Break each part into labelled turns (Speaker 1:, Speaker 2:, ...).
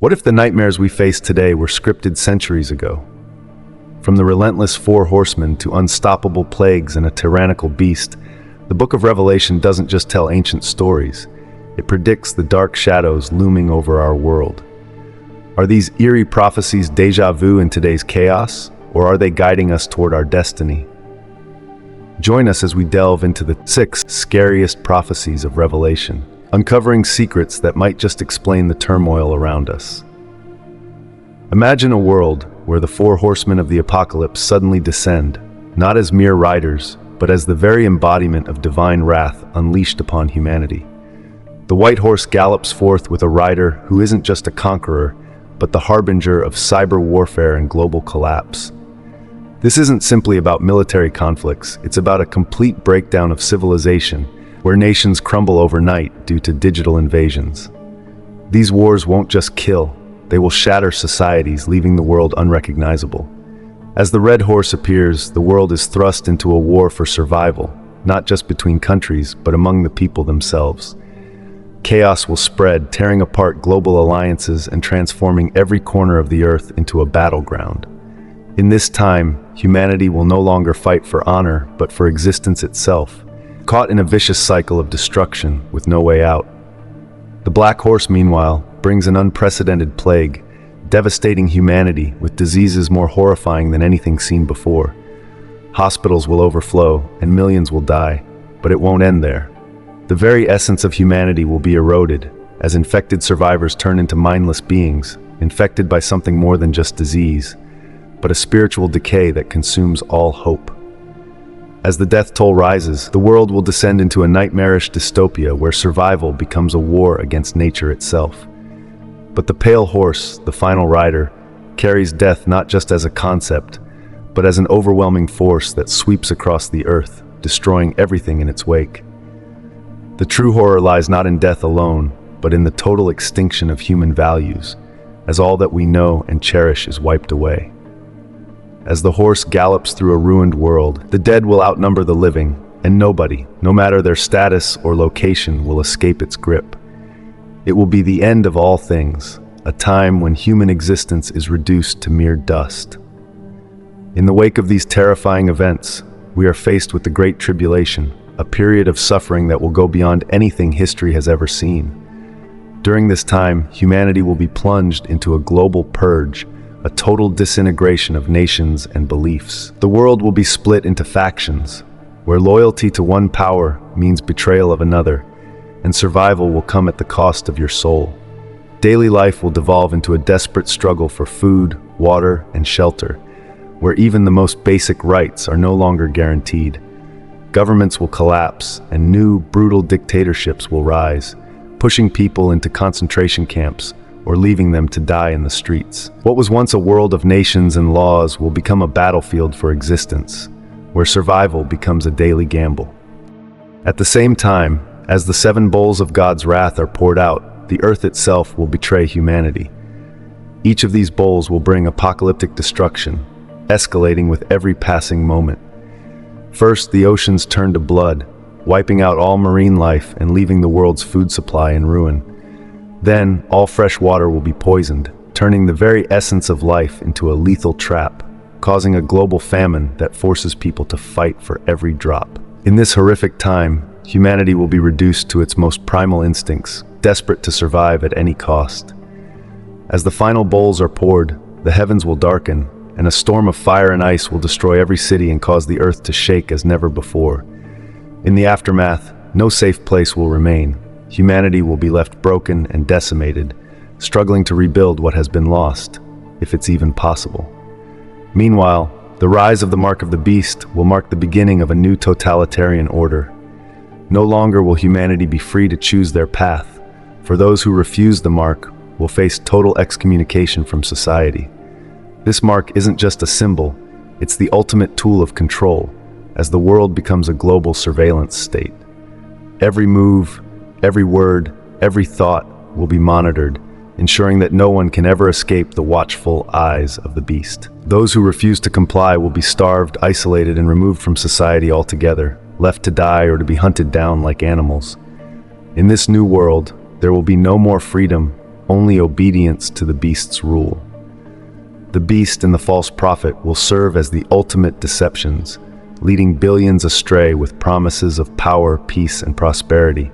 Speaker 1: What if the nightmares we face today were scripted centuries ago? From the relentless Four Horsemen to unstoppable plagues and a tyrannical beast, the Book of Revelation doesn't just tell ancient stories, it predicts the dark shadows looming over our world. Are these eerie prophecies déjà vu in today's chaos, or are they guiding us toward our destiny? Join us as we delve into the 6 scariest prophecies of Revelation, uncovering secrets that might just explain the turmoil around us. Imagine a world where the Four Horsemen of the Apocalypse suddenly descend, not as mere riders, but as the very embodiment of divine wrath unleashed upon humanity. The white horse gallops forth with a rider who isn't just a conqueror, but the harbinger of cyber warfare and global collapse. This isn't simply about military conflicts, it's about a complete breakdown of civilization, where nations crumble overnight due to digital invasions. These wars won't just kill, they will shatter societies, leaving the world unrecognizable. As the red horse appears, the world is thrust into a war for survival, not just between countries, but among the people themselves. Chaos will spread, tearing apart global alliances and transforming every corner of the earth into a battleground. In this time, humanity will no longer fight for honor, but for existence itself, caught in a vicious cycle of destruction with no way out. The Black Horse, meanwhile, brings an unprecedented plague, devastating humanity with diseases more horrifying than anything seen before. Hospitals will overflow and millions will die, but it won't end there. The very essence of humanity will be eroded as infected survivors turn into mindless beings, infected by something more than just disease, but a spiritual decay that consumes all hope. As the death toll rises, the world will descend into a nightmarish dystopia where survival becomes a war against nature itself. But the pale horse, the final rider, carries death not just as a concept, but as an overwhelming force that sweeps across the earth, destroying everything in its wake. The true horror lies not in death alone, but in the total extinction of human values, as all that we know and cherish is wiped away. As the horse gallops through a ruined world, the dead will outnumber the living, and nobody, no matter their status or location, will escape its grip. It will be the end of all things, a time when human existence is reduced to mere dust. In the wake of these terrifying events, we are faced with the Great Tribulation, a period of suffering that will go beyond anything history has ever seen. During this time, humanity will be plunged into a global purge, a total disintegration of nations and beliefs. The world will be split into factions, where loyalty to one power means betrayal of another, and survival will come at the cost of your soul. Daily life will devolve into a desperate struggle for food, water, and shelter, where even the most basic rights are no longer guaranteed. Governments will collapse, and new, brutal dictatorships will rise, pushing people into concentration camps, or leaving them to die in the streets. What was once a world of nations and laws will become a battlefield for existence, where survival becomes a daily gamble. At the same time, as the 7 bowls of God's wrath are poured out, the earth itself will betray humanity. Each of these bowls will bring apocalyptic destruction, escalating with every passing moment. First, the oceans turn to blood, wiping out all marine life and leaving the world's food supply in ruin. Then, all fresh water will be poisoned, turning the very essence of life into a lethal trap, causing a global famine that forces people to fight for every drop. In this horrific time, humanity will be reduced to its most primal instincts, desperate to survive at any cost. As the final bowls are poured, the heavens will darken, and a storm of fire and ice will destroy every city and cause the earth to shake as never before. In the aftermath, no safe place will remain. Humanity will be left broken and decimated, struggling to rebuild what has been lost, if it's even possible. Meanwhile, the rise of the Mark of the Beast will mark the beginning of a new totalitarian order. No longer will humanity be free to choose their path, for those who refuse the mark will face total excommunication from society. This mark isn't just a symbol, it's the ultimate tool of control, as the world becomes a global surveillance state. Every move, every word, every thought will be monitored, ensuring that no one can ever escape the watchful eyes of the beast. Those who refuse to comply will be starved, isolated, and removed from society altogether, left to die or to be hunted down like animals. In this new world, there will be no more freedom, only obedience to the beast's rule. The beast and the false prophet will serve as the ultimate deceptions, leading billions astray with promises of power, peace, and prosperity.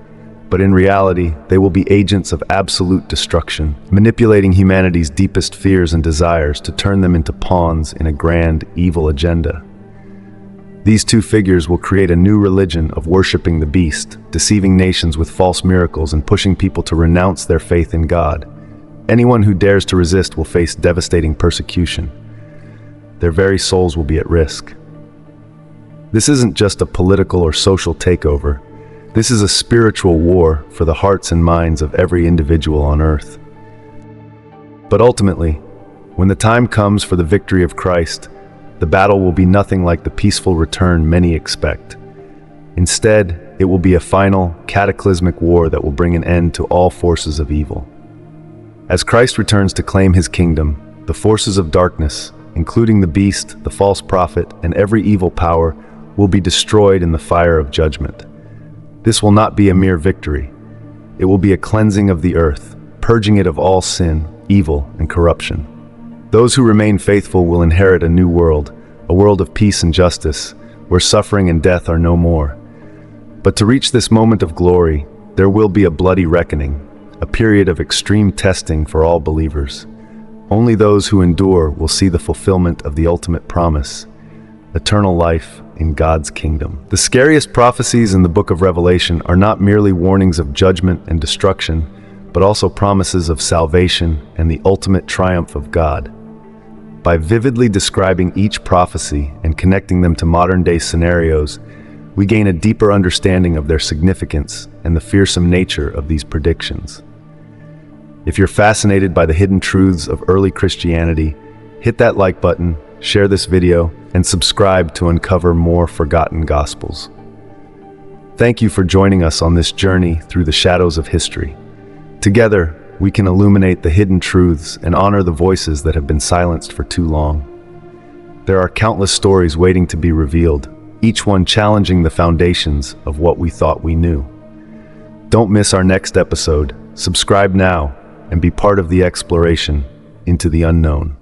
Speaker 1: But in reality, they will be agents of absolute destruction, manipulating humanity's deepest fears and desires to turn them into pawns in a grand, evil agenda. These two figures will create a new religion of worshiping the beast, deceiving nations with false miracles and pushing people to renounce their faith in God. Anyone who dares to resist will face devastating persecution. Their very souls will be at risk. This isn't just a political or social takeover. This is a spiritual war for the hearts and minds of every individual on earth. But ultimately, when the time comes for the victory of Christ, the battle will be nothing like the peaceful return many expect. Instead, it will be a final, cataclysmic war that will bring an end to all forces of evil. As Christ returns to claim his kingdom, the forces of darkness, including the beast, the false prophet, and every evil power, will be destroyed in the fire of judgment. This will not be a mere victory. It will be a cleansing of the earth, purging it of all sin, evil, and corruption. Those who remain faithful will inherit a new world, a world of peace and justice, where suffering and death are no more. But to reach this moment of glory, there will be a bloody reckoning, a period of extreme testing for all believers. Only those who endure will see the fulfillment of the ultimate promise, eternal life in God's kingdom. The scariest prophecies in the book of Revelation are not merely warnings of judgment and destruction, but also promises of salvation and the ultimate triumph of God. By vividly describing each prophecy and connecting them to modern-day scenarios, we gain a deeper understanding of their significance and the fearsome nature of these predictions. If you're fascinated by the hidden truths of early Christianity, hit that like button, share this video, and subscribe to uncover more forgotten gospels. Thank you for joining us on this journey through the shadows of history. Together, we can illuminate the hidden truths and honor the voices that have been silenced for too long. There are countless stories waiting to be revealed, each one challenging the foundations of what we thought we knew. Don't miss our next episode. Subscribe now and be part of the exploration into the unknown.